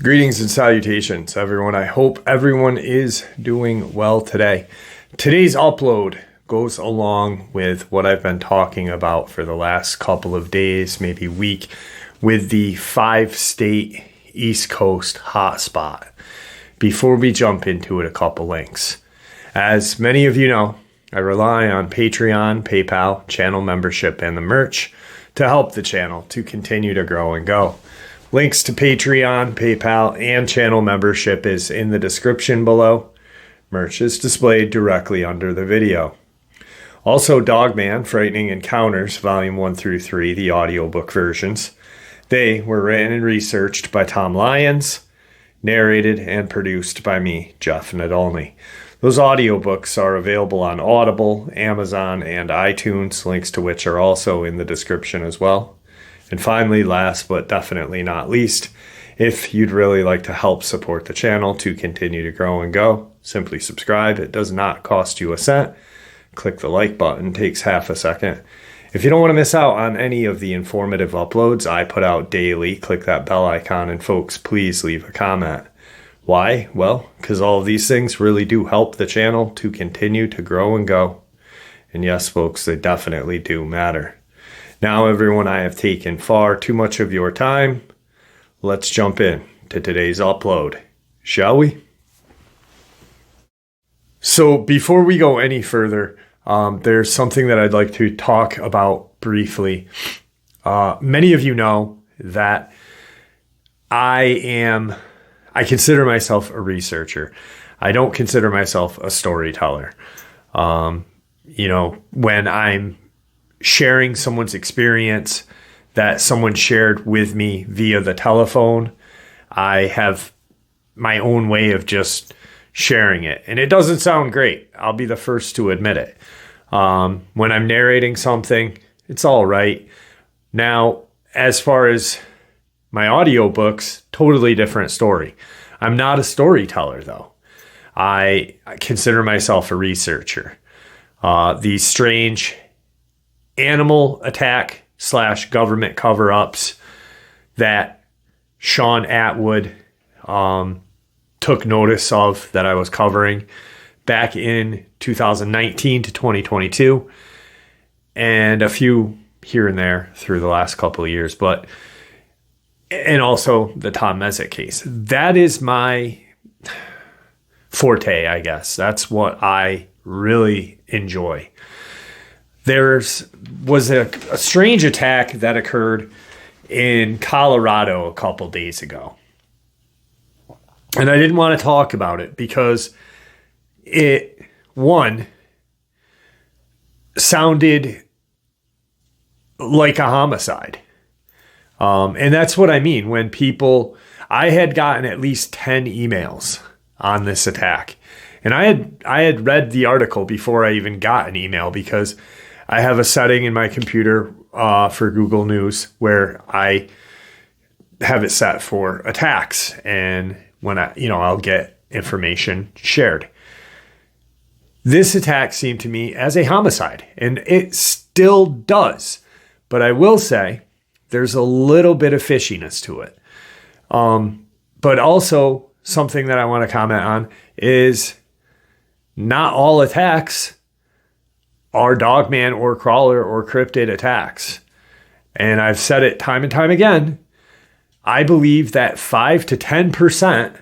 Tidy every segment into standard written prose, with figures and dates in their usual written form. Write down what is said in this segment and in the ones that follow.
Greetings and salutations, everyone. I hope everyone is doing well today. Today's upload goes along with what I've been talking about for the last couple of days, maybe week, with the 5-state East Coast hotspot. Before we jump into it, a couple links. As many of you know, I rely on Patreon, PayPal, channel membership, and the merch to help the channel to continue to grow and go. Links to Patreon, PayPal, and channel membership is in the description below. Merch is displayed directly under the video. Also, Dogman, Frightening Encounters, Volume 1 through 3, the audiobook versions. They were written and researched by Tom Lyons, narrated and produced by me, Jeff Nadolny. Those audiobooks are available on Audible, Amazon, and iTunes, links to which are also in the description as well. And finally, last but definitely not least, if you'd really like to help support the channel to continue to grow and go, simply subscribe. It does not cost you a cent. Click the like button, takes half a second. If you don't want to miss out on any of the informative uploads I put out daily, click that bell icon, and folks, please leave a comment. Why? Well, because all of these things really do help the channel to continue to grow and go. And yes, folks, they definitely do matter. Now, everyone, I have taken far too much of your time. Let's jump in to today's upload, shall we? So before we go any further, there's something that I'd like to talk about briefly. Many of you know that I consider myself a researcher. I don't consider myself a storyteller. When I'm sharing someone's experience that someone shared with me via the telephone, I have my own way of just sharing it. And it doesn't sound great. I'll be the first to admit it. When I'm narrating something, it's all right. Now, as far as my audiobooks, totally different story. I'm not a storyteller, though. I consider myself a researcher. These strange animal attack / government cover-ups that Sean Atwood took notice of that I was covering back in 2019 to 2022, and a few here and there through the last couple of years, and also the Tom Mezek case. That is my forte, I guess. That's what I really enjoy. There was a strange attack that occurred in Colorado a couple days ago. And I didn't want to talk about it because it, one, sounded like a homicide. And that's what I mean when I had gotten at least 10 emails on this attack. And I had read the article before I even got an email because I have a setting in my computer for Google News where I have it set for attacks, and when I'll get information shared. This attack seemed to me as a homicide, and it still does. But I will say there's a little bit of fishiness to it. But also something that I want to comment on is not all attacks are Dogman or crawler or cryptid attacks. And I've said it time and time again. I believe that 5 to 10%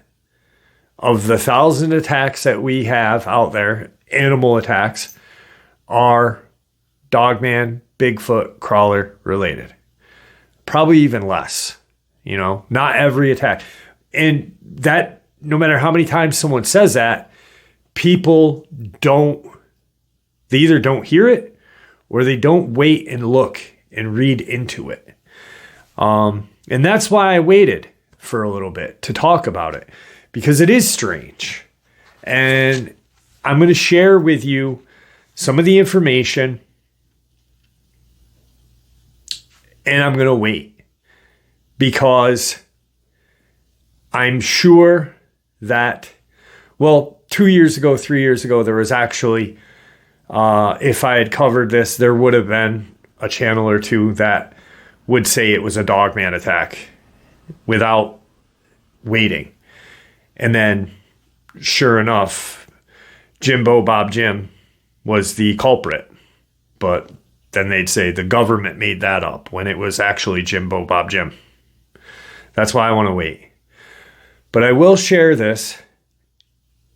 of the 1,000 attacks that we have out there, animal attacks, are Dogman, Bigfoot, crawler related. Probably even less, not every attack. And that, no matter how many times someone says that, people they either don't hear it or they don't wait and look and read into it. And that's why I waited for a little bit to talk about it, because it is strange. And I'm going to share with you some of the information, and I'm going to wait because I'm sure that, 2 years ago, 3 years ago, there was actually if I had covered this, there would have been a channel or two that would say it was a Dogman attack without waiting. And then, sure enough, Jimbo Bob Jim was the culprit. But then they'd say the government made that up when it was actually Jimbo Bob Jim. That's why I want to wait. But I will share this,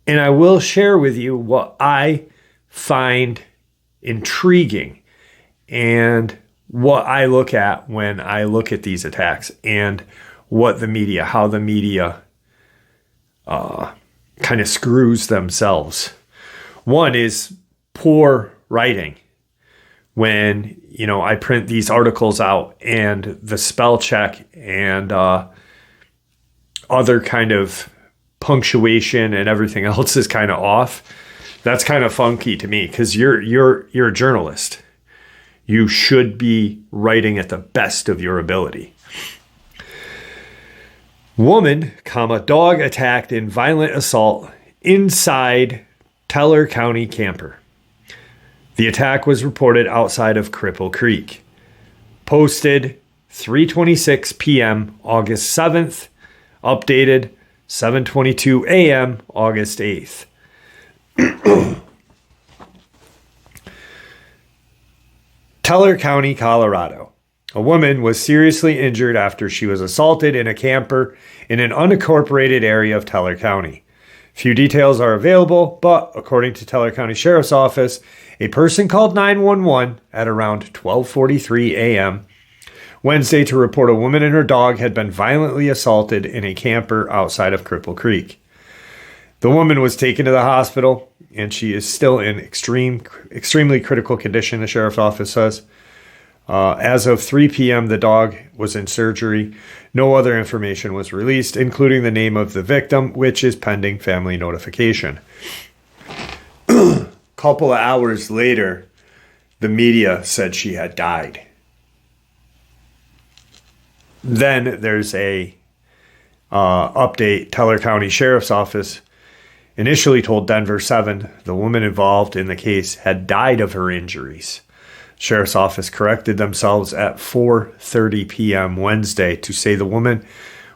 and I will share with you what I find intriguing and what I look at when I look at these attacks, and what the media, how the media kind of screws themselves. One is poor writing. When, I print these articles out and the spell check and other kind of punctuation and everything else is kind of off, that's kind of funky to me, because you're a journalist. You should be writing at the best of your ability. Woman, dog attacked in violent assault inside Teller County camper. The attack was reported outside of Cripple Creek. Posted 3:26 p.m. August 7th. Updated 7:22 a.m. August 8th. Teller County, Colorado. A woman was seriously injured after she was assaulted in a camper in an unincorporated area of Teller County. Few details are available, but according to Teller County Sheriff's Office, a person called 911 at around 12:43 a.m. Wednesday to report a woman and her dog had been violently assaulted in a camper outside of Cripple Creek. The woman was taken to the hospital, and she is still in extremely critical condition, the Sheriff's Office says. As of 3 p.m., the dog was in surgery. No other information was released, including the name of the victim, which is pending family notification. Couple of hours later, the media said she had died. Then there's a update. Teller County Sheriff's Office initially told Denver 7 the woman involved in the case had died of her injuries. Sheriff's Office corrected themselves at 4:30 p.m. Wednesday to say the woman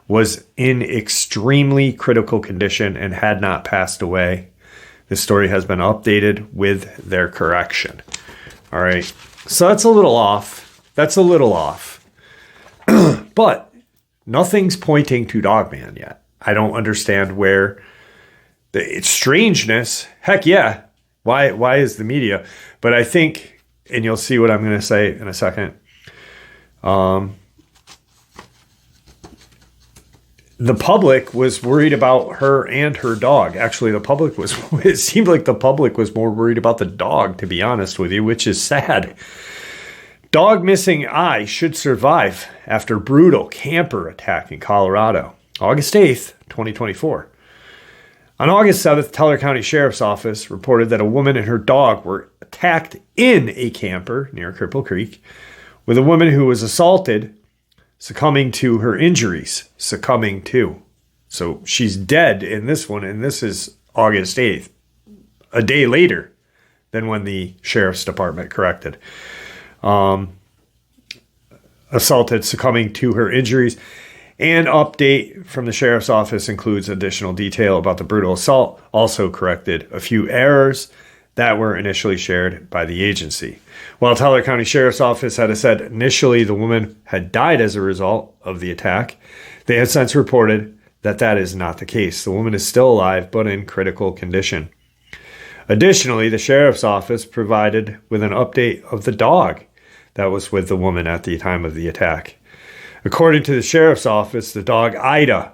was in extremely critical condition and had not passed away. The story has been updated with their correction. All right. So that's a little off. But nothing's pointing to Dogman yet. I don't understand where it's strangeness. Heck yeah. Why is the media? But I think, and you'll see what I'm going to say in a second. The public was worried about her and her dog. Actually, it seemed like the public was more worried about the dog, to be honest with you, which is sad. Dog missing eye should survive after brutal camper attack in Colorado. August 8th, 2024. On August 7th, Teller County Sheriff's Office reported that a woman and her dog were attacked in a camper near Cripple Creek, with a woman who was assaulted succumbing to her injuries. So she's dead in this one, and this is August 8th, a day later than when the Sheriff's Department corrected. Assaulted, succumbing to her injuries. An update from the Sheriff's Office includes additional detail about the brutal assault, also corrected a few errors that were initially shared by the agency. While Teller County Sheriff's Office had said initially the woman had died as a result of the attack, they have since reported that that is not the case. The woman is still alive, but in critical condition. Additionally, the Sheriff's Office provided with an update of the dog that was with the woman at the time of the attack. According to the Sheriff's Office, the dog Ida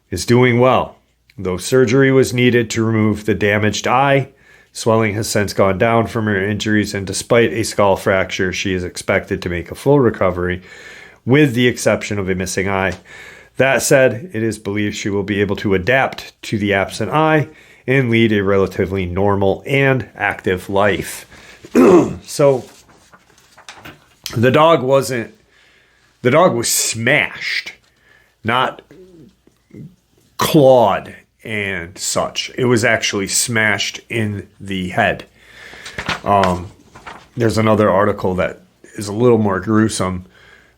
is doing well. Though surgery was needed to remove the damaged eye, swelling has since gone down from her injuries, and despite a skull fracture, she is expected to make a full recovery, with the exception of a missing eye. That said, it is believed she will be able to adapt to the absent eye and lead a relatively normal and active life. So, the dog was smashed, not clawed and such. It was actually smashed in the head. There's another article that is a little more gruesome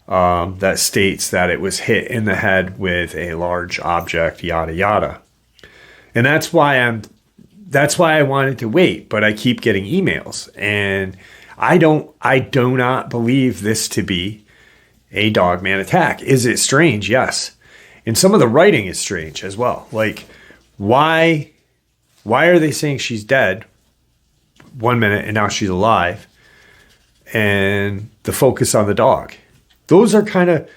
that states that it was hit in the head with a large object, yada yada. And that's why I wanted to wait, but I keep getting emails, and I do not believe this to be a Dogman attack. Is it strange? Yes. And some of the writing is strange as well. Like, why are they saying she's dead 1 minute and now she's alive? And the focus on the dog. Those are kind of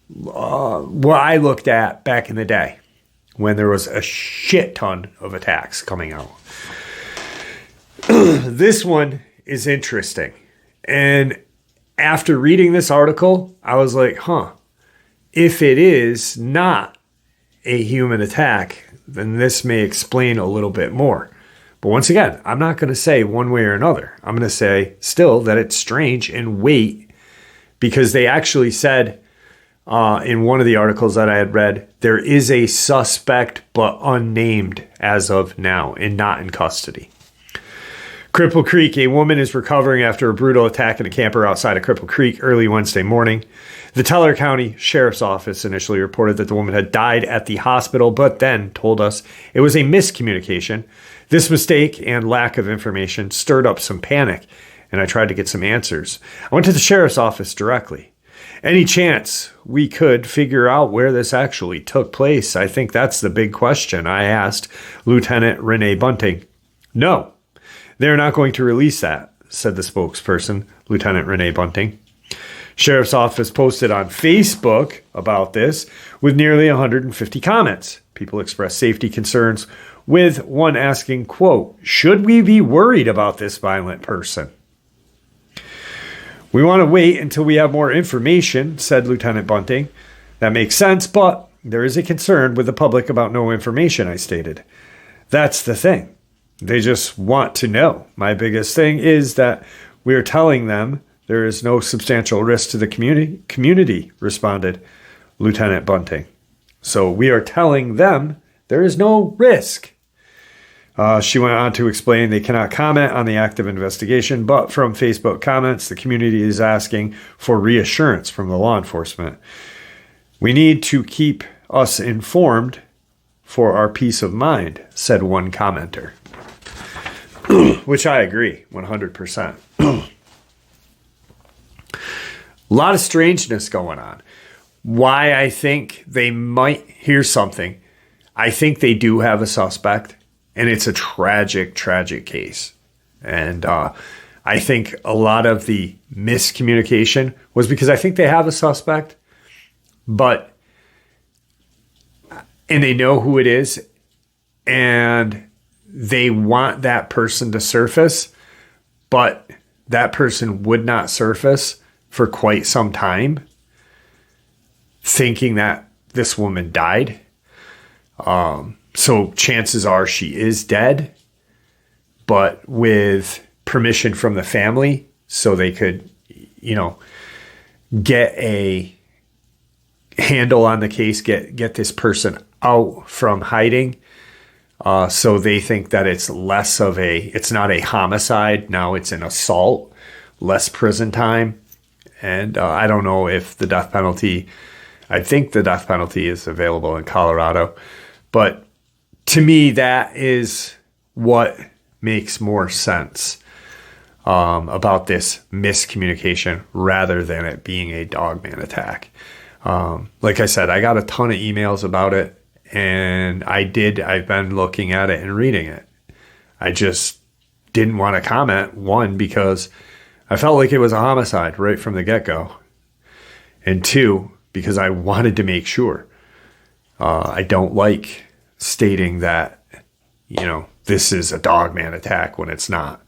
what I looked at back in the day when there was a shit ton of attacks coming out. This one is interesting. And after reading this article, I was like, if it is not a human attack, then this may explain a little bit more. But once again, I'm not going to say one way or another. I'm going to say still that it's strange and wait, because they actually said in one of the articles that I had read, there is a suspect but unnamed as of now and not in custody. Cripple Creek, a woman is recovering after a brutal attack in a camper outside of Cripple Creek early Wednesday morning. The Teller County Sheriff's Office initially reported that the woman had died at the hospital, but then told us it was a miscommunication. This mistake and lack of information stirred up some panic, and I tried to get some answers. I went to the Sheriff's Office directly. Any chance we could figure out where this actually took place? I think that's the big question, I asked Lieutenant Renee Bunting. No. They're not going to release that, said the spokesperson, Lieutenant Renee Bunting. Sheriff's Office posted on Facebook about this with nearly 150 comments. People expressed safety concerns, with one asking, quote, should we be worried about this violent person? We want to wait until we have more information, said Lieutenant Bunting. That makes sense, but there is a concern with the public about no information, I stated. That's the thing. They just want to know. My biggest thing is that we are telling them there is no substantial risk to the community, responded Lieutenant Bunting. So we are telling them there is no risk. She went on to explain they cannot comment on the active investigation, but from Facebook comments, the community is asking for reassurance from the law enforcement. We need to keep us informed for our peace of mind, said one commenter. Which I agree, 100%. A lot of strangeness going on. Why I think they might hear something. I think they do have a suspect, and it's a tragic, tragic case. And I think a lot of the miscommunication was because I think they have a suspect, and they know who it is, and they want that person to surface, but that person would not surface for quite some time, thinking that this woman died. So chances are she is dead, but with permission from the family, so they could, get a handle on the case, get this person out from hiding. So they think that it's it's not a homicide. Now it's an assault, less prison time. And I don't know if the death penalty, I think the death penalty is available in Colorado. But to me, that is what makes more sense about this miscommunication rather than it being a Dogman attack. Like I said, I got a ton of emails about it. And I've been looking at it and reading it. I just didn't want to comment, one, because I felt like it was a homicide right from the get-go. And two, because I wanted to make sure. I don't like stating that, this is a Dogman attack when it's not.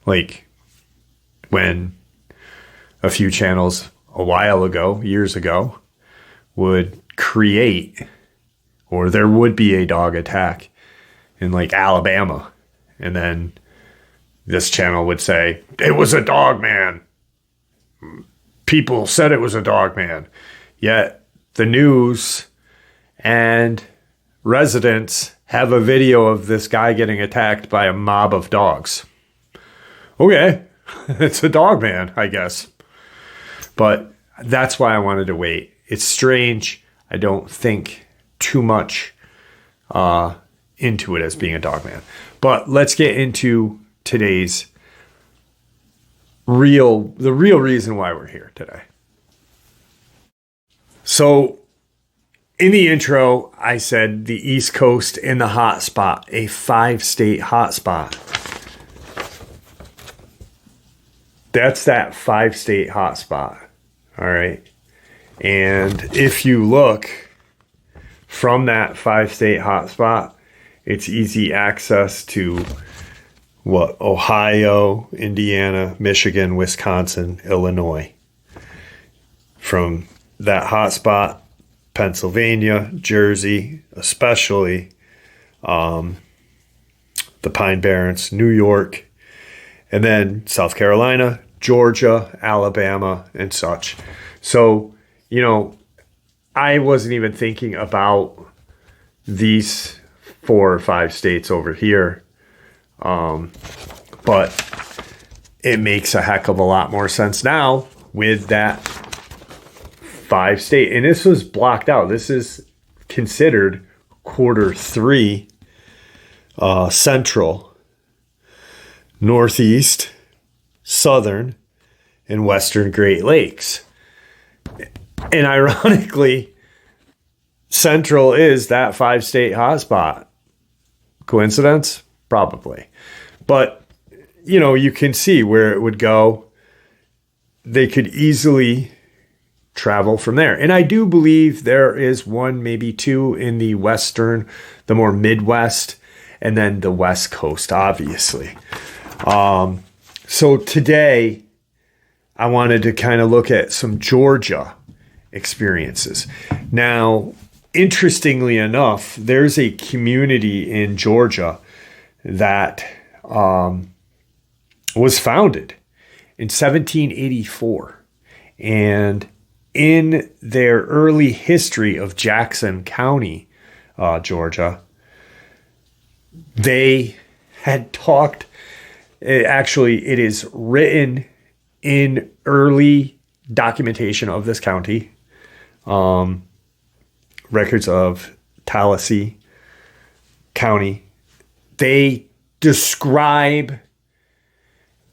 Like when a few channels a while ago, years ago, would create, or there would be a dog attack in like Alabama. And then this channel would say, it was a Dogman. People said it was a Dogman. Yet the news and residents have a video of this guy getting attacked by a mob of dogs. okay, it's a Dogman, I guess. But that's why I wanted to wait. It's strange. I don't think too much into it as being a Dogman. But let's get into today's the real reason why we're here today. So in the intro, I said the East Coast in the hot spot, a 5-state hotspot. That's that 5-state hotspot. All right. And if you look from that 5-state hotspot, it's easy access to Ohio, Indiana, Michigan, Wisconsin, Illinois. From that hotspot, Pennsylvania, Jersey, especially the Pine Barrens, New York, and then South Carolina, Georgia, Alabama, and such. So, I wasn't even thinking about these 4 or 5 states over here. But it makes a heck of a lot more sense now with that 5-state. And this was blocked out. This is considered quarter 3 central, northeast, southern, and western Great Lakes. And ironically, central is that 5-state hotspot. Coincidence? Probably. But, you can see where it would go. They could easily travel from there. And I do believe there is 1, maybe 2 in the western, the more Midwest, and then the West Coast, obviously. So today, I wanted to kind of look at some Georgia experiences. Now, interestingly enough, there's a community in Georgia that was founded in 1784. And in their early history of Jackson County, Georgia, they had talked, it is written in early documentation of this county, records of Tallahassee County. They describe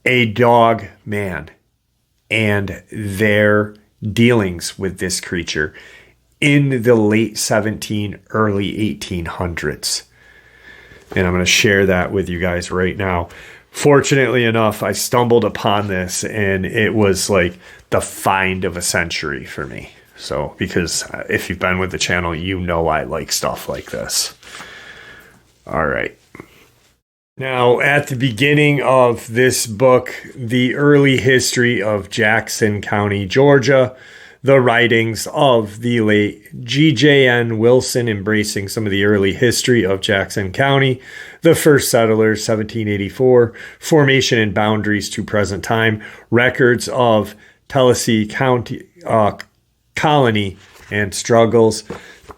a dog man and their dealings with this creature in the late early 1800s. And I'm going to share that with you guys right now. Fortunately enough, I stumbled upon this and it was like the find of a century for me. So, because if you've been with the channel, I like stuff like this. All right. Now, at the beginning of this book, The Early History of Jackson County, Georgia, the writings of the late G.J.N. Wilson embracing some of the early history of Jackson County, the first settlers, 1784, formation and boundaries to present time, records of Tallahassee County, colony and struggles.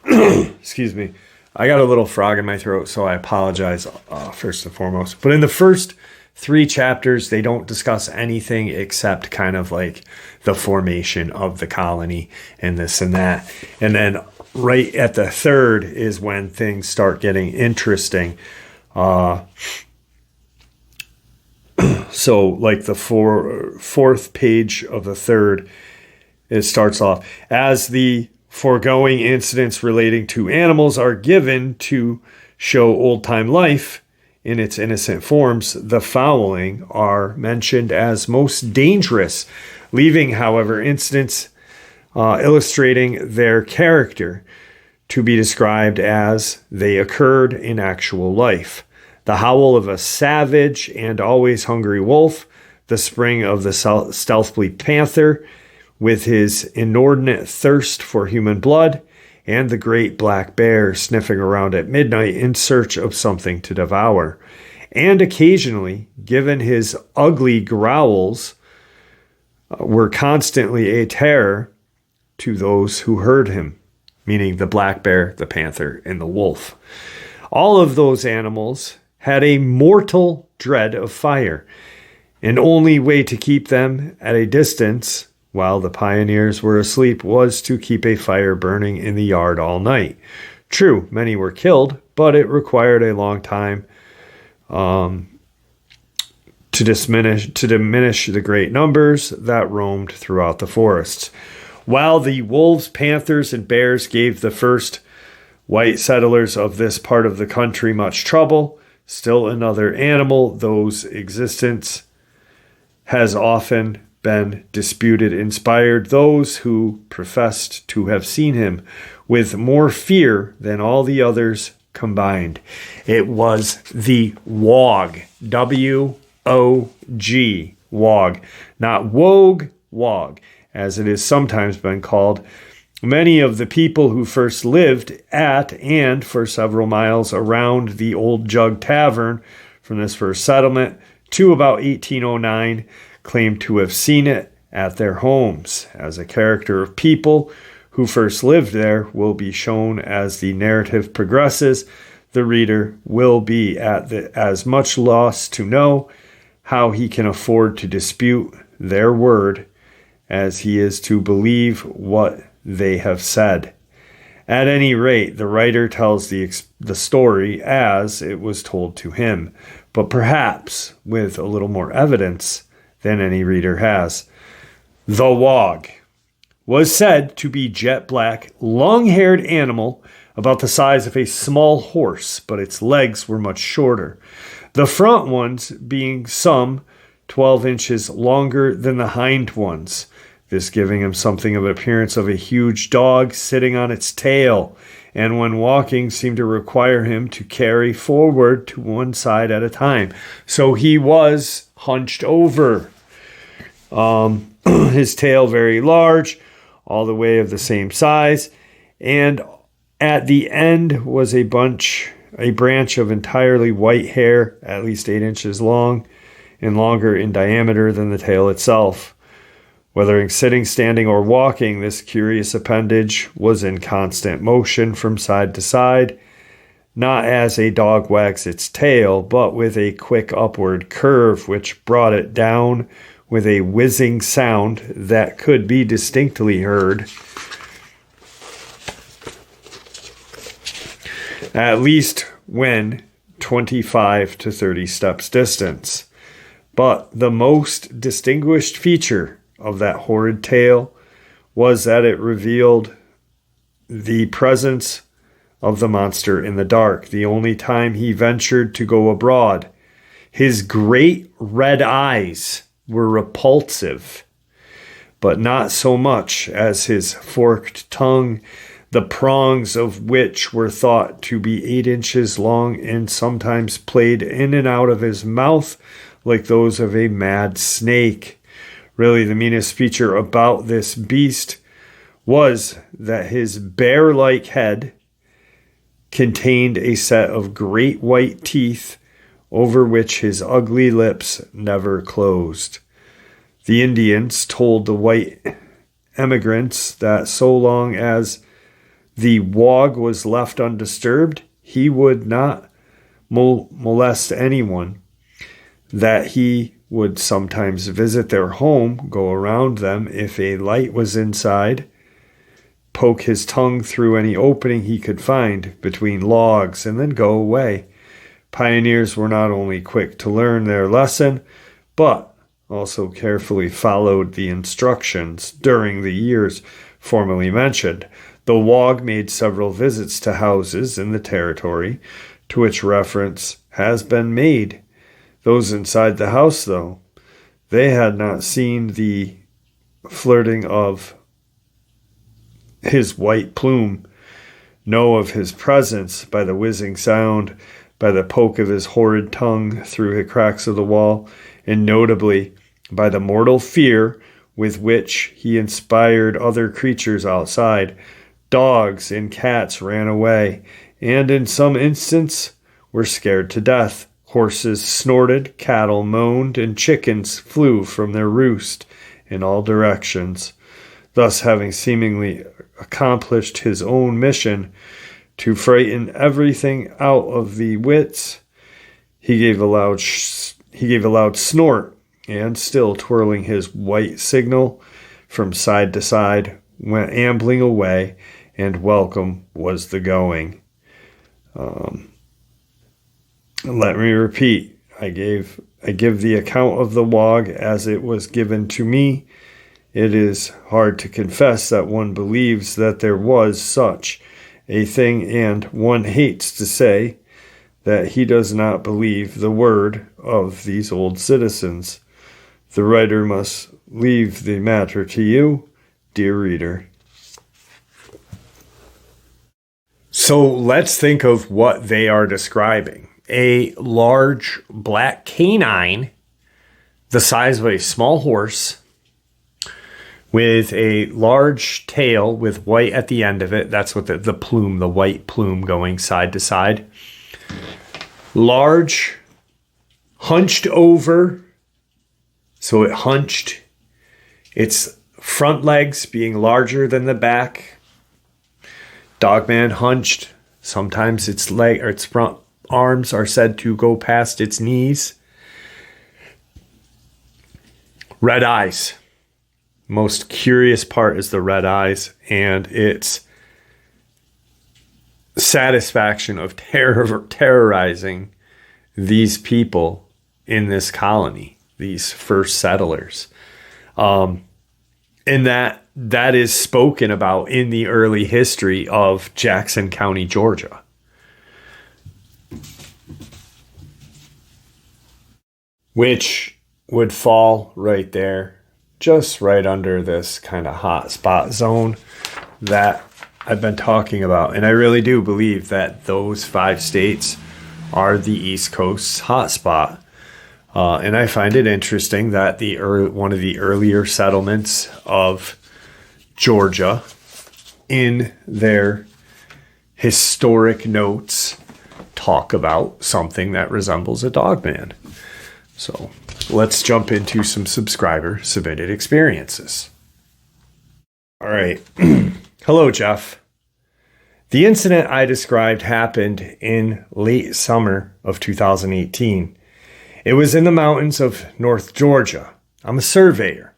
Excuse me. I got a little frog in my throat, so I apologize first and foremost. But in the first 3 chapters, they don't discuss anything except kind of like the formation of the colony and this and that. And then right at the 3rd is when things start getting interesting. So like the 4th page of the 3rd, it starts off, as the foregoing incidents relating to animals are given to show old-time life in its innocent forms, the following are mentioned as most dangerous, leaving, however, incidents illustrating their character to be described as they occurred in actual life. The howl of a savage and always hungry wolf, the spring of the stealthy panther, with his inordinate thirst for human blood, and the great black bear sniffing around at midnight in search of something to devour. And occasionally, given his ugly growls, were constantly a terror to those who heard him, meaning the black bear, the panther, and the wolf. All of those animals had a mortal dread of fire, and only way to keep them at a distance while the pioneers were asleep was to keep a fire burning in the yard all night. True, many were killed, but it required a long time to diminish the great numbers that roamed throughout the forests. While the wolves, panthers, and bears gave the first white settlers of this part of the country much trouble, still another animal whose existence has often been disputed inspired those who professed to have seen him with more fear than all the others combined. It was the wog. W-O-G. Wog. Not wogue, wog, as it has sometimes been called. Many of the people who first lived at and for several miles around the Old Jug Tavern from this first settlement to about 1809 claimed to have seen it at their homes. As a character of people who first lived there will be shown as the narrative progresses, the reader will be at as much loss to know how he can afford to dispute their word as he is to believe what they have said. At any rate, the writer tells the story as it was told to him, but perhaps with a little more evidence than any reader has. The wog was said to be jet black, long-haired animal about the size of a small horse, but its legs were much shorter, the front ones being some 12 inches longer than the hind ones, this giving him something of an appearance of a huge dog sitting on its tail, and when walking seemed to require him to carry forward to one side at a time. So he was hunched over. His tail very large, all the way of the same size, and at the end was a branch of entirely white hair, at least 8 inches long, and longer in diameter than the tail itself. Whether sitting, standing, or walking, this curious appendage was in constant motion from side to side, not as a dog wags its tail, but with a quick upward curve which brought it down with a whizzing sound that could be distinctly heard, at least when 25 to 30 steps distance. But the most distinguished feature of that horrid tail was that it revealed the presence of the monster in the dark, the only time he ventured to go abroad. His great red eyes were repulsive, but not so much as his forked tongue, the prongs of which were thought to be 8 inches long and sometimes played in and out of his mouth like those of a mad snake. Really, the meanest feature about this beast was that his bear-like head contained a set of great white teeth over which his ugly lips never closed. The Indians told the white emigrants that so long as the wog was left undisturbed, he would not molest anyone, that he would sometimes visit their home, go around them if a light was inside, poke his tongue through any opening he could find between logs, and then go away. Pioneers were not only quick to learn their lesson, but also carefully followed the instructions during the years formerly mentioned. The wog made several visits to houses in the territory to which reference has been made. Those inside the house, though, they had not seen the flirting of his white plume, know of his presence by the whizzing sound, by the poke of his horrid tongue through the cracks of the wall, and notably by the mortal fear with which he inspired other creatures outside. Dogs and cats ran away, and in some instances were scared to death. Horses snorted, cattle moaned, and chickens flew from their roost in all directions. Thus, having seemingly accomplished his own mission to frighten everything out of the wits, he gave a loud snort and still twirling his white signal from side to side, went ambling away, and welcome was the going. Let me repeat, I give the account of the wog as it was given to me. It is hard to confess that one believes that there was such a thing, and one hates to say that he does not believe the word of these old citizens. The writer must leave the matter to you, dear reader. So let's think of what they are describing. A large black canine, the size of a small horse, with a large tail with white at the end of it. That's what the plume, the white plume going side to side. Large, hunched over, so it hunched. Its front legs being larger than the back. Dogman hunched. Sometimes its leg or its front arms are said to go past its knees. Red eyes. Most curious part is the red eyes and its satisfaction of terrorizing these people in this colony, these first settlers. And that is spoken about in the early history of Jackson County, Georgia. Which would fall right there, just right under this kind of hot spot zone that I've been talking about. And I really do believe that those 5 states are the East Coast's hot spot. And I find it interesting that one of the earlier settlements of Georgia in their historic notes talk about something that resembles a dogman. So let's jump into some subscriber submitted experiences. All right. Hello, Jeff. The incident I described happened in late summer of 2018. It was in the mountains of North Georgia. I'm a surveyor,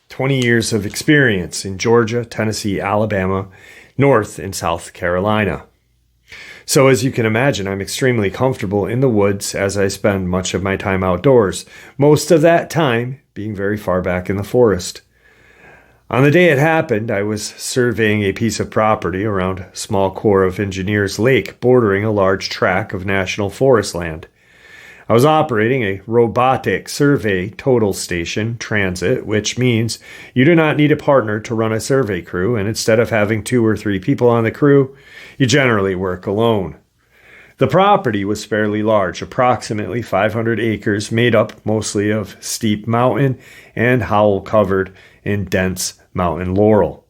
20 years of experience in Georgia, Tennessee, Alabama, North and South Carolina. So as you can imagine, I'm extremely comfortable in the woods as I spend much of my time outdoors, most of that time being very far back in the forest. On the day it happened, I was surveying a piece of property around Small Corps of Engineers Lake bordering a large tract of national forest land. I was operating a robotic survey total station transit, which means you do not need a partner to run a survey crew, and instead of having 2 or 3 people on the crew, you generally work alone. The property was fairly large, approximately 500 acres, made up mostly of steep mountain and howl covered in dense mountain laurel.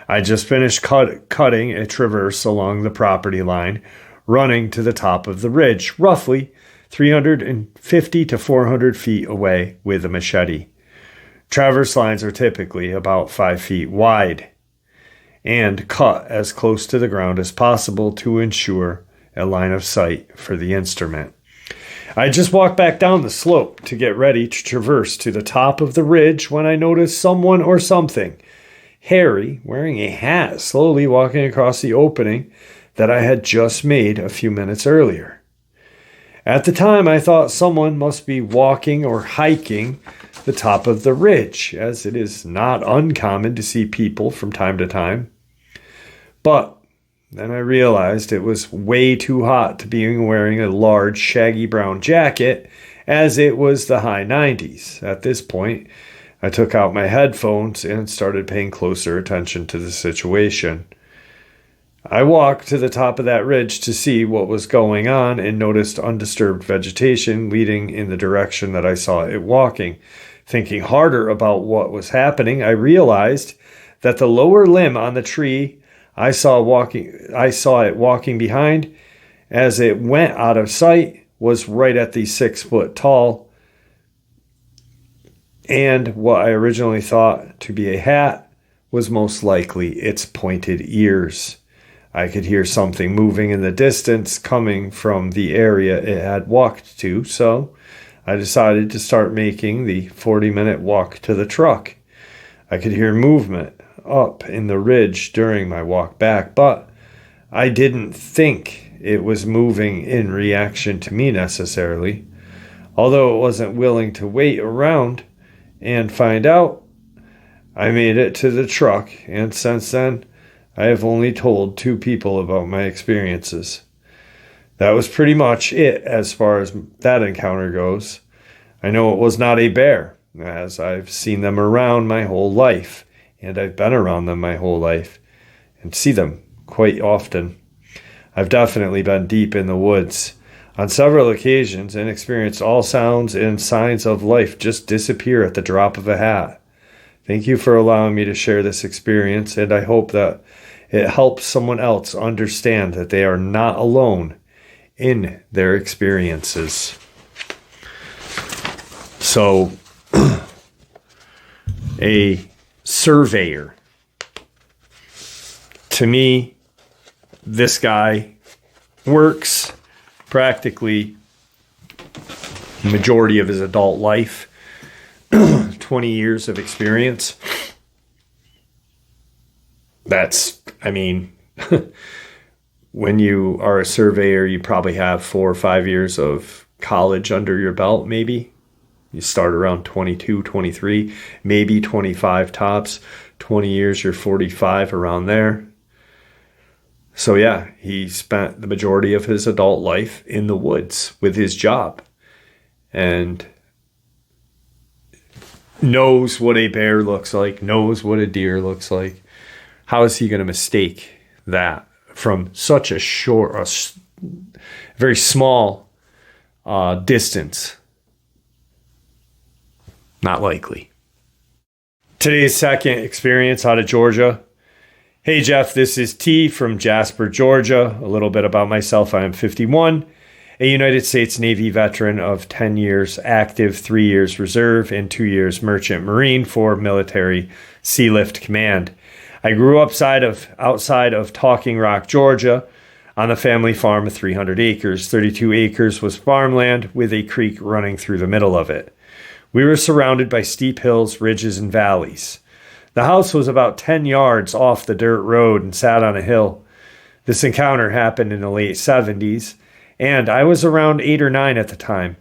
I just finished cutting a traverse along the property line, running to the top of the ridge, roughly 350 to 400 feet away with a machete. Traverse lines are typically about 5 feet wide and cut as close to the ground as possible to ensure a line of sight for the instrument. I just walked back down the slope to get ready to traverse to the top of the ridge when I noticed someone or something, hairy, wearing a hat, slowly walking across the opening that I had just made a few minutes earlier. At the time, I thought someone must be walking or hiking the top of the ridge, as it is not uncommon to see people from time to time. But then I realized it was way too hot to be wearing a large, shaggy brown jacket, as it was the high 90s. At this point, I took out my headphones and started paying closer attention to the situation. I walked to the top of that ridge to see what was going on and noticed undisturbed vegetation leading in the direction that I saw it walking. Thinking harder about what was happening, I realized that the lower limb on the tree I saw it walking behind as it went out of sight was right at the 6 foot tall, and what I originally thought to be a hat was most likely its pointed ears. I could hear something moving in the distance coming from the area it had walked to, so I decided to start making the 40-minute walk to the truck. I could hear movement up in the ridge during my walk back, but I didn't think it was moving in reaction to me necessarily. Although it wasn't willing to wait around and find out, I made it to the truck, and since then, I have only told 2 people about my experiences. That was pretty much it as far as that encounter goes. I know it was not a bear, as I've seen them around my whole life, and I've been around them my whole life, and see them quite often. I've definitely been deep in the woods on several occasions and experienced all sounds and signs of life just disappear at the drop of a hat. Thank you for allowing me to share this experience, and I hope that it helps someone else understand that they are not alone in their experiences. So, a surveyor. To me, this guy works practically the majority of his adult life, 20 years of experience. That's, when you are a surveyor, you probably have 4 or 5 years of college under your belt, maybe. You start around 22, 23, maybe 25 tops. 20 years, you're 45, around there. So yeah, he spent the majority of his adult life in the woods with his job and knows what a bear looks like, knows what a deer looks like. How is he going to mistake that from such a very small distance? Not likely. Today's second experience out of Georgia. Hey Jeff, this is T from Jasper, Georgia. A little bit about myself. I am 51, a United States Navy veteran of 10 years active, 3 years reserve, and 2 years merchant marine for military Sea Lift Command. I grew up outside of Talking Rock, Georgia, on a family farm of 300 acres. 32 acres was farmland with a creek running through the middle of it. We were surrounded by steep hills, ridges, and valleys. The house was about 10 yards off the dirt road and sat on a hill. This encounter happened in the late 70s, and I was around 8 or 9 at the time.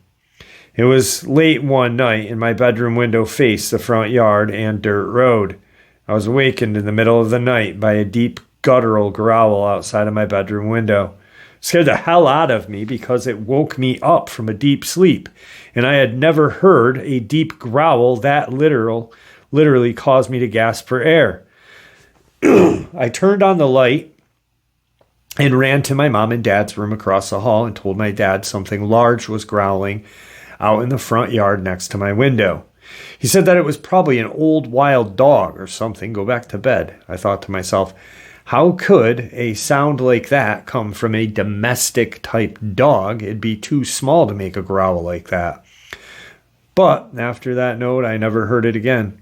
It was late one night, and my bedroom window faced the front yard and dirt road. I was awakened in the middle of the night by a deep guttural growl outside of my bedroom window. It scared the hell out of me because it woke me up from a deep sleep, and I had never heard a deep growl that literally caused me to gasp for air. I turned on the light and ran to my mom and dad's room across the hall and told my dad something large was growling out in the front yard next to my window. He said that it was probably an old wild dog or something. Go back to bed. I thought to myself, how could a sound like that come from a domestic type dog? It'd be too small to make a growl like that. But after that note, I never heard it again.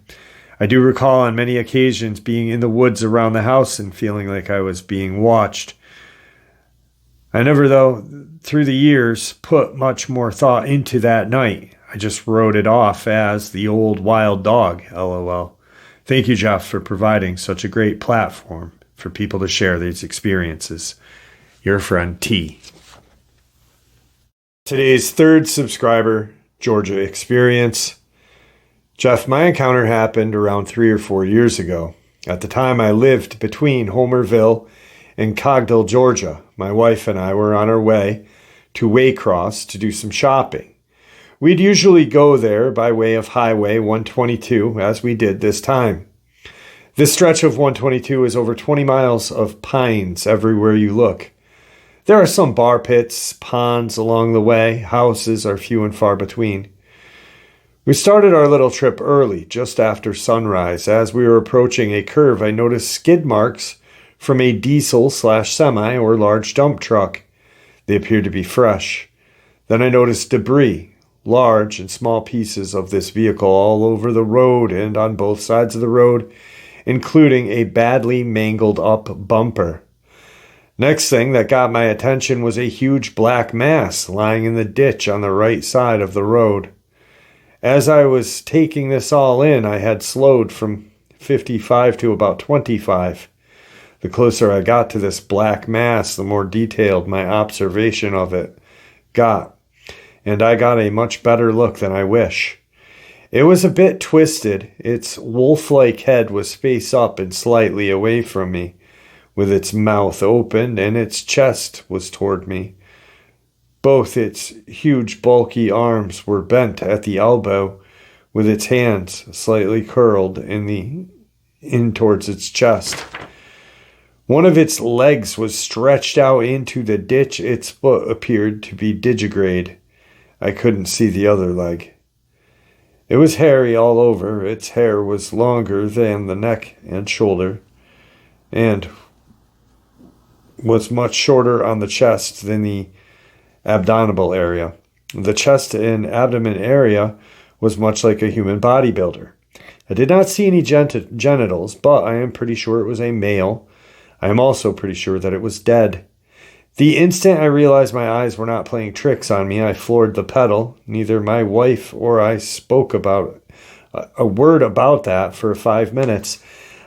I do recall on many occasions being in the woods around the house and feeling like I was being watched. I never, though, through the years, put much more thought into that night. I just wrote it off as the old wild dog, LOL. Thank you, Jeff, for providing such a great platform for people to share these experiences. Your friend, T. Today's third subscriber, Georgia experience. Jeff, my encounter happened around 3 or 4 years ago. At the time, I lived between Homerville and Cogdill, Georgia. My wife and I were on our way to Waycross to do some shopping. We'd usually go there by way of Highway 122, as we did this time. This stretch of 122 is over 20 miles of pines everywhere you look. There are some bar pits, ponds along the way. Houses are few and far between. We started our little trip early, just after sunrise. As we were approaching a curve, I noticed skid marks from a diesel/semi or large dump truck. They appeared to be fresh. Then I noticed debris, large and small pieces of this vehicle all over the road and on both sides of the road, including a badly mangled up bumper. Next thing that got my attention was a huge black mass lying in the ditch on the right side of the road. As I was taking this all in, I had slowed from 55 to about 25. The closer I got to this black mass, the more detailed my observation of it got, and I got a much better look than I wish. It was a bit twisted. Its wolf-like head was face up and slightly away from me, with its mouth open, and its chest was toward me. Both its huge bulky arms were bent at the elbow, with its hands slightly curled in towards its chest. One of its legs was stretched out into the ditch. Its foot appeared to be digigrade. I couldn't see the other leg. It was hairy all over. Its hair was longer than the neck and shoulder, and was much shorter on the chest than the abdominal area. The chest and abdomen area was much like a human bodybuilder. I did not see any genitals, but I am pretty sure it was a male. I am also pretty sure that it was dead. The instant I realized my eyes were not playing tricks on me, I floored the pedal. Neither my wife or I spoke about a word about that for 5 minutes.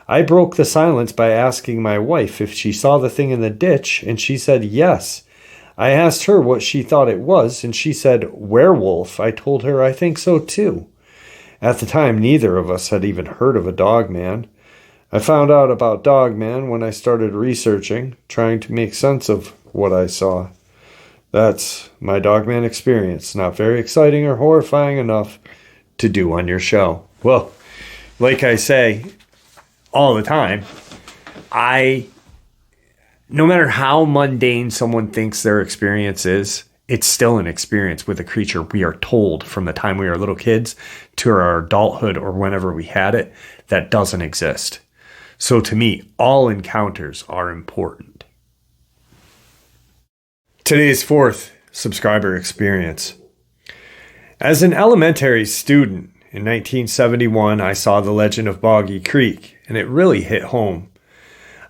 I broke the silence by asking my wife if she saw the thing in the ditch, and she said yes. I asked her what she thought it was, and she said werewolf. I told her I think so too. At the time, neither of us had even heard of a Dogman. I found out about Dogman when I started researching, trying to make sense of what I saw. That's my Dogman experience. Not very exciting or horrifying enough to do on your show. Well, like I say all the time, no matter how mundane someone thinks their experience is, it's still an experience with a creature we are told from the time we were little kids to our adulthood or whenever we had it that doesn't exist. So to me, all encounters are important. Today's fourth subscriber experience. As an elementary student in 1971, I saw The Legend of Boggy Creek, and it really hit home.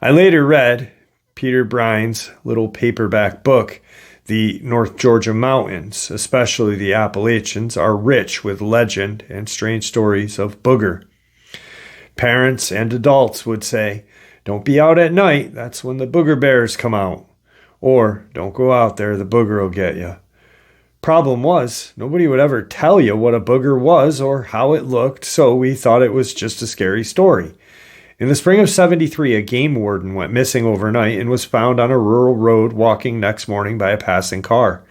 I later read Peter Brine's little paperback book, The North Georgia Mountains, especially the Appalachians, are rich with legend and strange stories of booger. Parents and adults would say, "Don't be out at night, that's when the booger bears come out." Or, "Don't go out there, the booger will get you." Problem was, nobody would ever tell you what a booger was or how it looked, so we thought it was just a scary story. In the spring of '73, a game warden went missing overnight and was found on a rural road walking next morning by a passing car.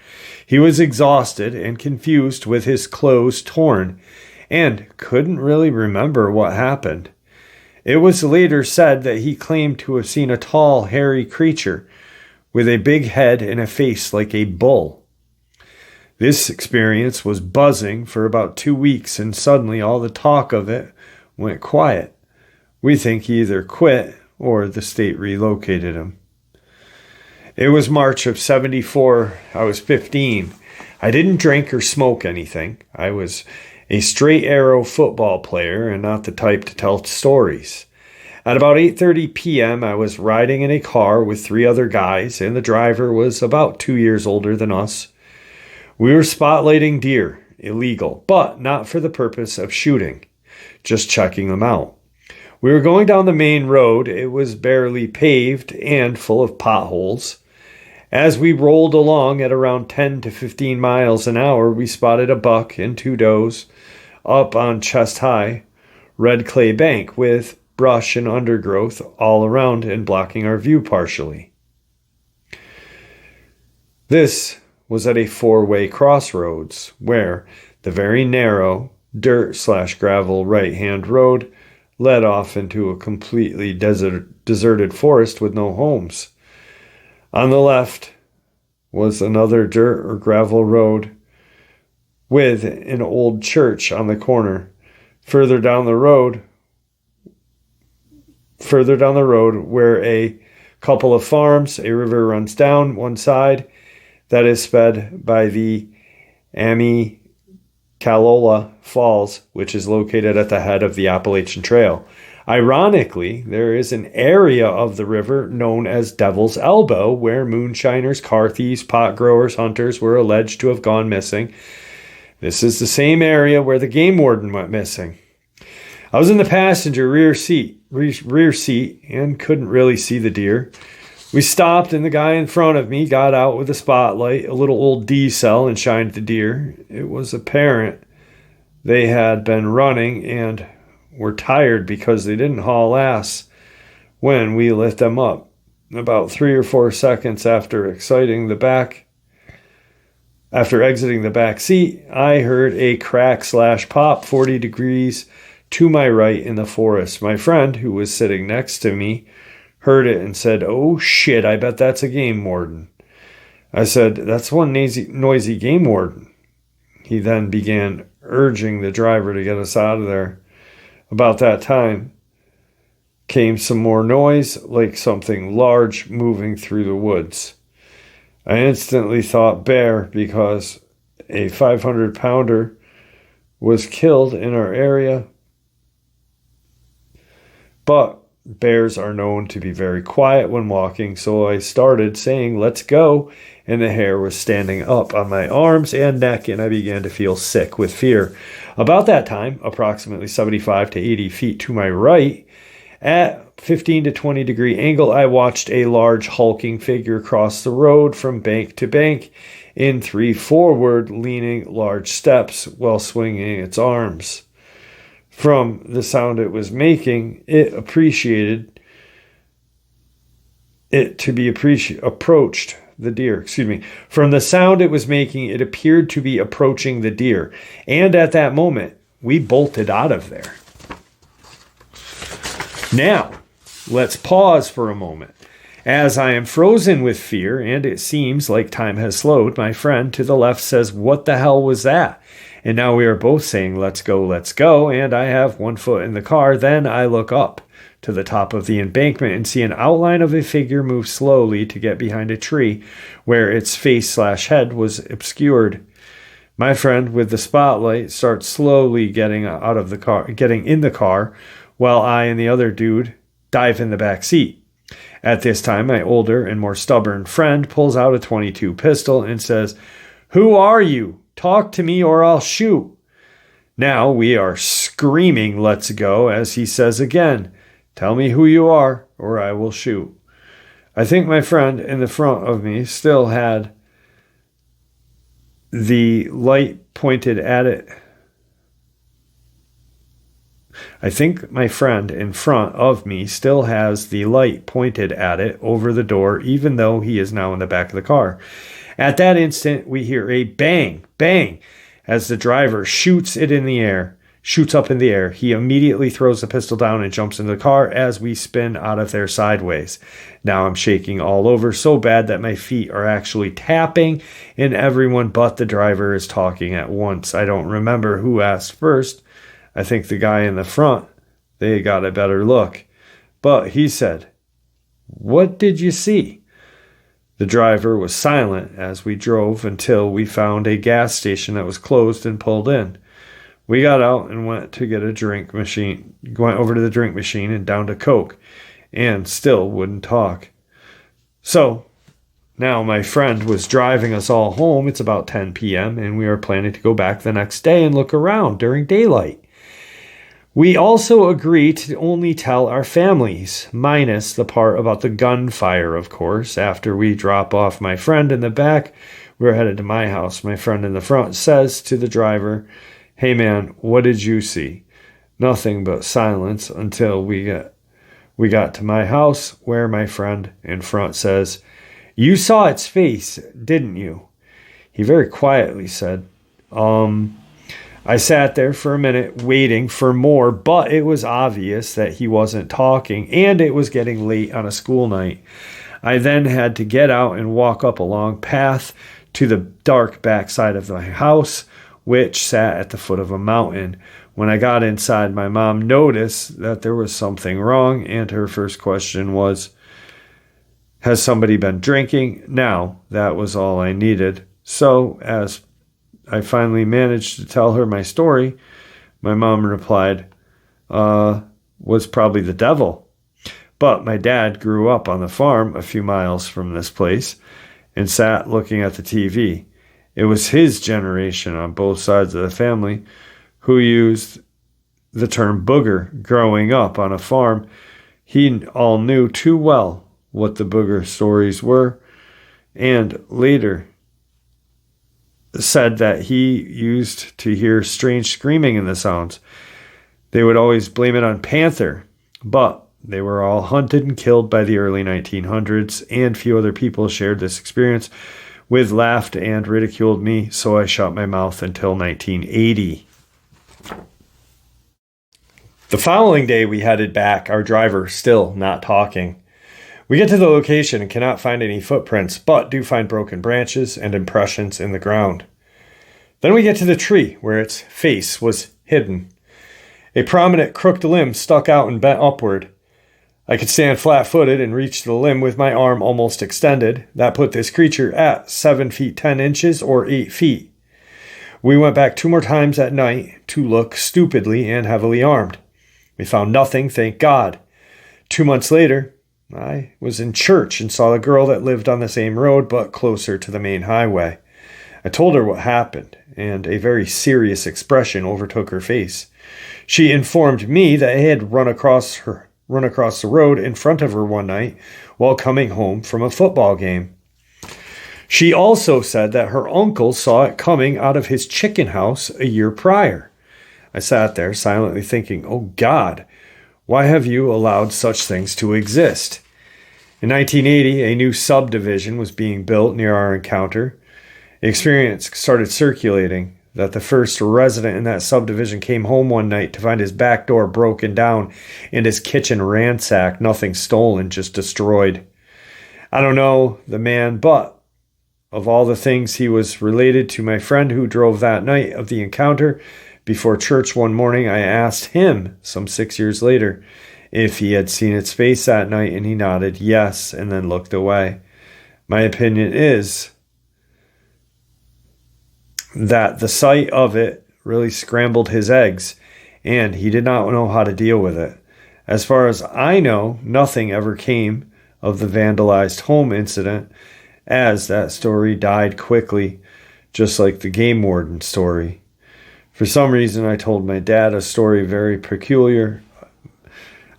He was exhausted and confused with his clothes torn and couldn't really remember what happened. It was later said that he claimed to have seen a tall, hairy creature with a big head and a face like a bull. This experience was buzzing for about 2 weeks, and suddenly all the talk of it went quiet. We think he either quit or the state relocated him. It was March of '74. I was 15. I didn't drink or smoke anything. I was a straight arrow football player and not the type to tell stories. At about 8:30 p.m., I was riding in a car with 3 other guys, and the driver was about 2 years older than us. We were spotlighting deer, illegal, but not for the purpose of shooting, just checking them out. We were going down the main road. It was barely paved and full of potholes. As we rolled along at around 10 to 15 miles an hour, we spotted a buck and 2 does up on chest-high red clay bank with brush and undergrowth all around and blocking our view partially. This was at a 4-way crossroads where the very narrow dirt/gravel right-hand road led off into a completely deserted forest with no homes. On the left was another dirt or gravel road with an old church on the corner. Further down the road where a couple of farms, a river runs down one side that is fed by the Amicalola Falls, which is located at the head of the Appalachian Trail. Ironically, there is an area of the river known as Devil's Elbow where moonshiners, car thieves, pot growers, hunters were alleged to have gone missing. This is the same area where the game warden went missing. I was in the passenger rear seat and couldn't really see the deer. We stopped and the guy in front of me got out with a spotlight, a little old D-cell, and shined the deer. It was apparent they had been running and were tired because they didn't haul ass when we lit them up. About 3 or 4 seconds after exiting the back seat, I heard a crack/pop 40 degrees to my right in the forest. My friend, who was sitting next to me, heard it and said, "Oh shit, I bet that's a game warden." I said, "That's one noisy game warden." He then began urging the driver to get us out of there. About that time came some more noise, like something large moving through the woods. I instantly thought bear because a 500-pounder was killed in our area. But bears are known to be very quiet when walking, so I started saying, "Let's go," and the hair was standing up on my arms and neck, and I began to feel sick with fear. About that time, approximately 75 to 80 feet to my right, at 15 to 20 degree angle, I watched a large hulking figure cross the road from bank to bank in 3 forward-leaning large steps while swinging its arms. From the sound it was making, approached the deer. From the sound it was making, it appeared to be approaching the deer. And at that moment, we bolted out of there. Now, let's pause for a moment. As I am frozen with fear, and it seems like time has slowed, my friend to the left says, "What the hell was that?" And now we are both saying, "Let's go," and I have one foot in the car. Then I look up to the top of the embankment and see an outline of a figure move slowly to get behind a tree where its face/head was obscured. My friend with the spotlight starts slowly getting in the car, while I and the other dude dive in the back seat. At this time, my older and more stubborn friend pulls out a .22 pistol and says, "Who are you? Talk to me or I'll shoot." Now we are screaming, "Let's go," as he says again, "Tell me who you are or I will shoot." I think my friend in the front of me still had the light pointed at it. I think my friend in front of me still has the light pointed at it over the door, even though he is now in the back of the car. At that instant, we hear a bang, bang, as the driver shoots up in the air. He immediately throws the pistol down and jumps into the car as we spin out of there sideways. Now I'm shaking all over so bad that my feet are actually tapping, and everyone but the driver is talking at once. I don't remember who asked first. I think the guy in the front, they got a better look. But he said, "What did you see?" The driver was silent as we drove until we found a gas station that was closed and pulled in. We got out and went to get a drink machine, went over to the drink machine and downed a Coke, and still wouldn't talk. So now my friend was driving us all home. It's about 10 p.m. and we are planning to go back the next day and look around during daylight. We also agree to only tell our families, minus the part about the gunfire, of course. After we drop off my friend in the back, we're headed to my house. My friend in the front says to the driver, "Hey man, what did you see?" Nothing but silence until we got to my house, where my friend in front says, "You saw its face, didn't you?" He very quietly said, I sat there for a minute waiting for more, but it was obvious that he wasn't talking, and it was getting late on a school night. I then had to get out and walk up a long path to the dark backside of the house, which sat at the foot of a mountain. When I got inside, my mom noticed that there was something wrong, and her first question was, "Has somebody been drinking?" Now, that was all I needed. So, as I finally managed to tell her my story, my mom replied, was probably the devil. But my dad grew up on the farm a few miles from this place and sat looking at the TV. It was his generation on both sides of the family who used the term booger growing up on a farm. He all knew too well what the booger stories were, and later said that he used to hear strange screaming in the sounds. They would always blame it on panther, but they were all hunted and killed by the early 1900s, and few other people shared this experience with, laughed, and ridiculed me, so I shut my mouth until 1980. The following day, we headed back, our driver still not talking. We get to the location and cannot find any footprints, but do find broken branches and impressions in the ground. Then we get to the tree where its face was hidden. A prominent crooked limb stuck out and bent upward. I could stand flat-footed and reach the limb with my arm almost extended. That put this creature at 7 feet 10 inches or 8 feet. We went back 2 more times at night to look stupidly and heavily armed. We found nothing, thank God. 2 months later, I was in church and saw a girl that lived on the same road but closer to the main highway. I told her what happened, and a very serious expression overtook her face. She informed me that I had run across the road in front of her one night while coming home from a football game. She also said that her uncle saw it coming out of his chicken house a year prior. I sat there silently thinking, oh God, why have you allowed such things to exist? In 1980, a new subdivision was being built near our encounter. The experience started circulating that the first resident in that subdivision came home one night to find his back door broken down and his kitchen ransacked, nothing stolen, just destroyed. I don't know the man, but of all the things he was related to my friend who drove that night of the encounter. Before church one morning, I asked him, some 6 years later, if he had seen its face that night, and he nodded yes and then looked away. My opinion is that the sight of it really scrambled his eggs, and he did not know how to deal with it. As far as I know, nothing ever came of the vandalized home incident, as that story died quickly, just like the game warden story. For some reason, I told my dad a story very peculiar.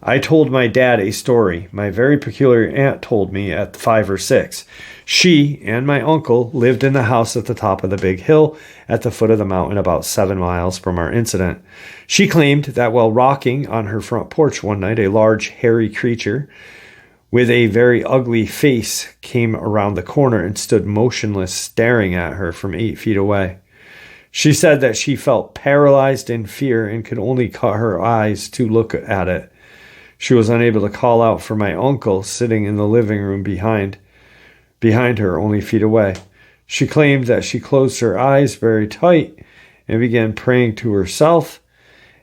I told my dad a story my very peculiar aunt told me at 5 or 6. She and my uncle lived in the house at the top of the big hill at the foot of the mountain about 7 miles from our incident. She claimed that while rocking on her front porch one night, a large hairy creature with a very ugly face came around the corner and stood motionless, staring at her from 8 feet away. She said that she felt paralyzed in fear and could only cut her eyes to look at it. She was unable to call out for my uncle sitting in the living room behind her, only feet away. She claimed that she closed her eyes very tight and began praying to herself,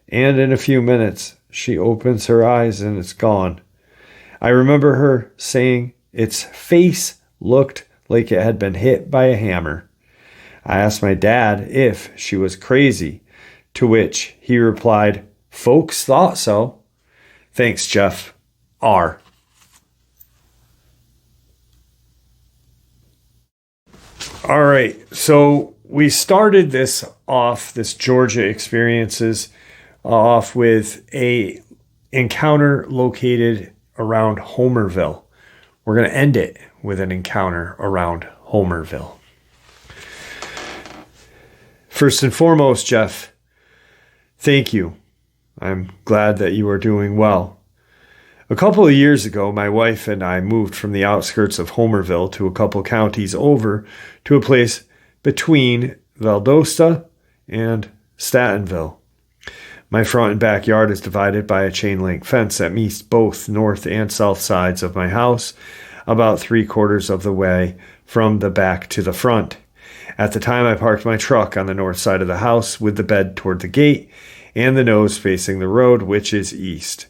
and in a few minutes she opens her eyes and it's gone. I remember her saying its face looked like it had been hit by a hammer. I asked my dad if she was crazy, to which he replied, "Folks thought so." Thanks, Jeff. R. All right, so we started this Georgia experiences off with a encounter located around Homerville. We're going to end it with an encounter around Homerville. First and foremost, Jeff, thank you. I'm glad that you are doing well. A couple of years ago, my wife and I moved from the outskirts of Homerville to a couple counties over to a place between Valdosta and Statenville. My front and backyard is divided by a chain link fence that meets both north and south sides of my house, about 3/4 of the way from the back to the front. At the time, I parked my truck on the north side of the house with the bed toward the gate and the nose facing the road, which is east.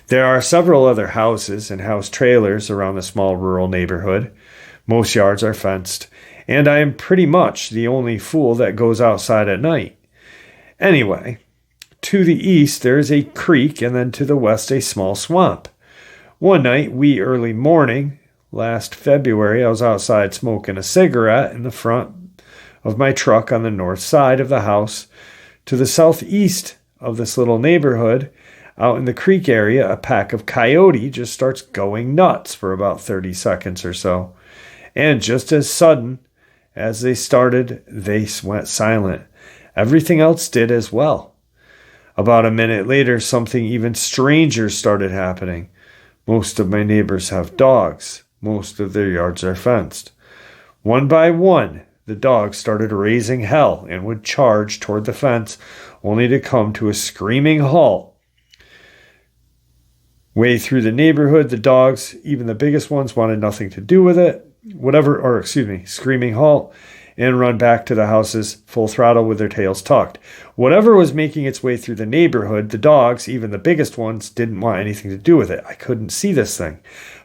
There are several other houses and house trailers around the small rural neighborhood. Most yards are fenced, and I am pretty much the only fool that goes outside at night. Anyway, To the east, there is a creek, and then to the west, a small swamp. One night, early morning, last February, I was outside smoking a cigarette in the front of my truck on the north side of the house. To the southeast of this little neighborhood, out in the creek area, a pack of coyote just starts going nuts for about 30 seconds or so. And just as sudden as they started, they went silent. Everything else did as well. About a minute later, something even stranger started happening. Most of my neighbors have dogs. Most of their yards are fenced. One by one, the dogs started raising hell and would charge toward the fence, only to come to a screaming halt. Way through the neighborhood, the dogs, even the biggest ones, wanted nothing to do with it. Screaming halt, and run back to the houses full throttle with their tails tucked. Whatever was making its way through the neighborhood, the dogs, even the biggest ones, didn't want anything to do with it. I couldn't see this thing,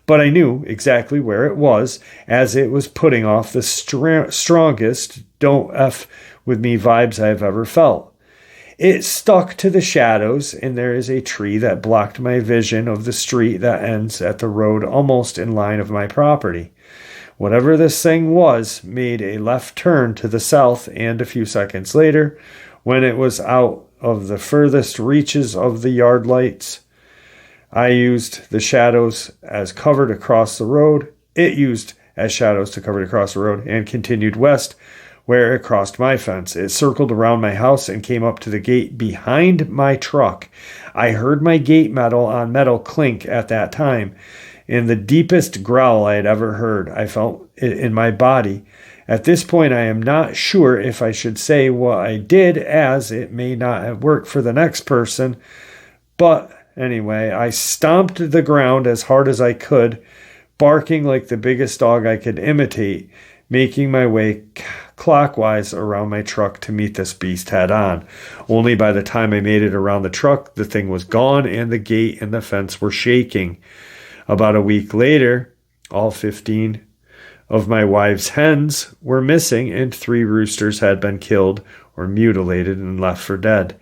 but I knew exactly where it was, as it was putting off the strongest don't F with me vibes I've ever felt. It stuck to the shadows, and there is a tree that blocked my vision of the street that ends at the road almost in line of my property. Whatever this thing was made a left turn to the south, and a few seconds later, when it was out of the furthest reaches of the yard lights, I used the shadows as cover to cross the road. It used as shadows to cover to cross the road and continued west, where it crossed my fence. It circled around my house and came up to the gate behind my truck. I heard my gate metal on metal clink at that time, and the deepest growl I had ever heard. I felt it in my body. At this point, I am not sure if I should say what I did, as it may not have worked for the next person. But anyway, I stomped the ground as hard as I could, barking like the biggest dog I could imitate, making my way clockwise around my truck to meet this beast head on. Only by the time I made it around the truck, the thing was gone and the gate and the fence were shaking. About a week later, all 15 of my wife's hens were missing, and 3 roosters had been killed or mutilated and left for dead.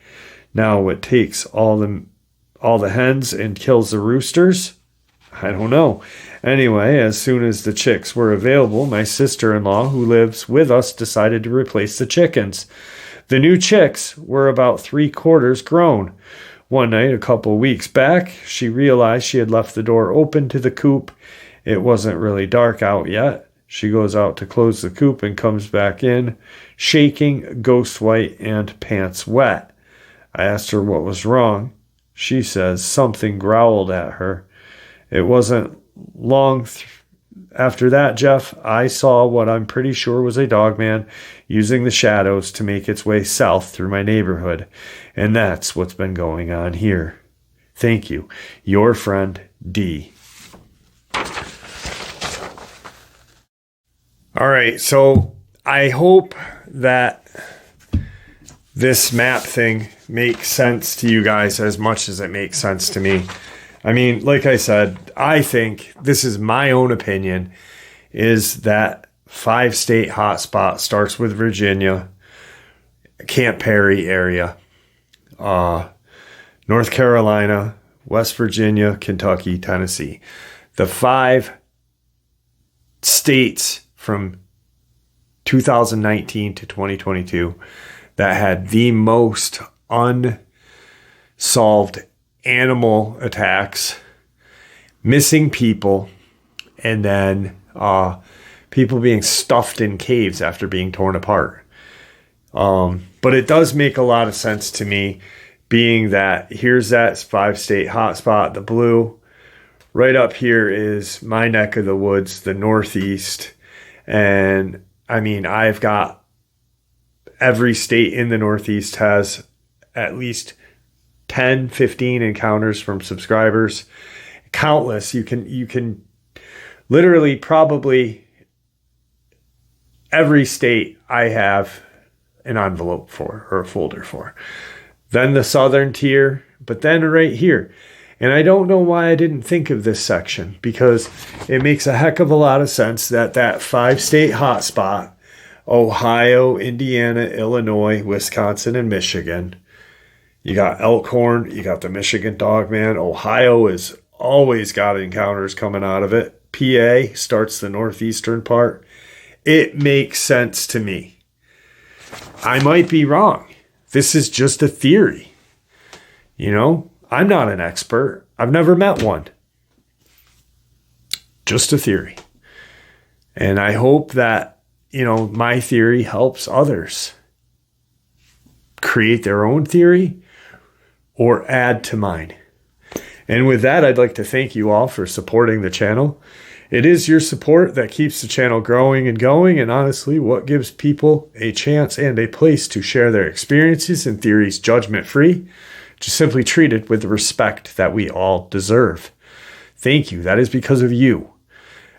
Now, what takes all the hens and kills the roosters? I don't know. Anyway, as soon as the chicks were available, my sister-in-law, who lives with us, decided to replace the chickens. The new chicks were about 3/4 grown. One night, a couple weeks back, she realized she had left the door open to the coop. It wasn't really dark out yet. She goes out to close the coop and comes back in, shaking, ghost white, and pants wet. I asked her what was wrong. She says something growled at her. It wasn't long after that, Jeff, I saw what I'm pretty sure was a Dogman using the shadows to make its way south through my neighborhood. And that's what's been going on here. Thank you. Your friend, D. All right, so I hope that this map thing makes sense to you guys as much as it makes sense to me. I mean, like I said, I think, this is my own opinion, is that 5-state hotspot starts with Virginia, Camp Perry area, North Carolina, West Virginia, Kentucky, Tennessee. The 5 states from 2019 to 2022 that had the most unsolved animal attacks, missing people, and then people being stuffed in caves after being torn apart. But it does make a lot of sense to me, being that here's that 5-state hotspot, the blue. Right up here is my neck of the woods, the Northeast. And I mean, I've got every state in the Northeast has at least 10, 15 encounters from subscribers. Countless. You can literally probably every state I have an envelope for or a folder for. Then the southern tier, but then right here. And I don't know why I didn't think of this section, because it makes a heck of a lot of sense that 5-state hotspot, Ohio, Indiana, Illinois, Wisconsin, and Michigan, You got Elkhorn, you got the Michigan Dogman. Ohio has always got encounters coming out of it. PA starts the northeastern part. It makes sense to me. I might be wrong. This is just a theory. You know, I'm not an expert. I've never met one. Just a theory. And I hope that, you know, my theory helps others create their own theory or add to mine. And with that, I'd like to thank you all for supporting the channel. It is your support that keeps the channel growing and going, and honestly, what gives people a chance and a place to share their experiences and theories judgment-free, just simply treated with the respect that we all deserve. Thank you. That is because of you.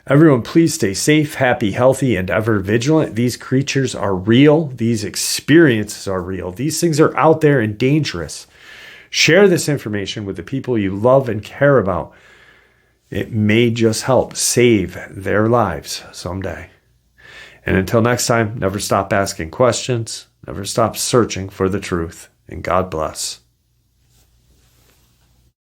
Everyone, please stay safe, happy, healthy, and ever vigilant. These creatures are real. These experiences are real. These things are out there and dangerous. Share this information with the people you love and care about. It may just help save their lives someday. And until next time, never stop asking questions, never stop searching for the truth, and God bless.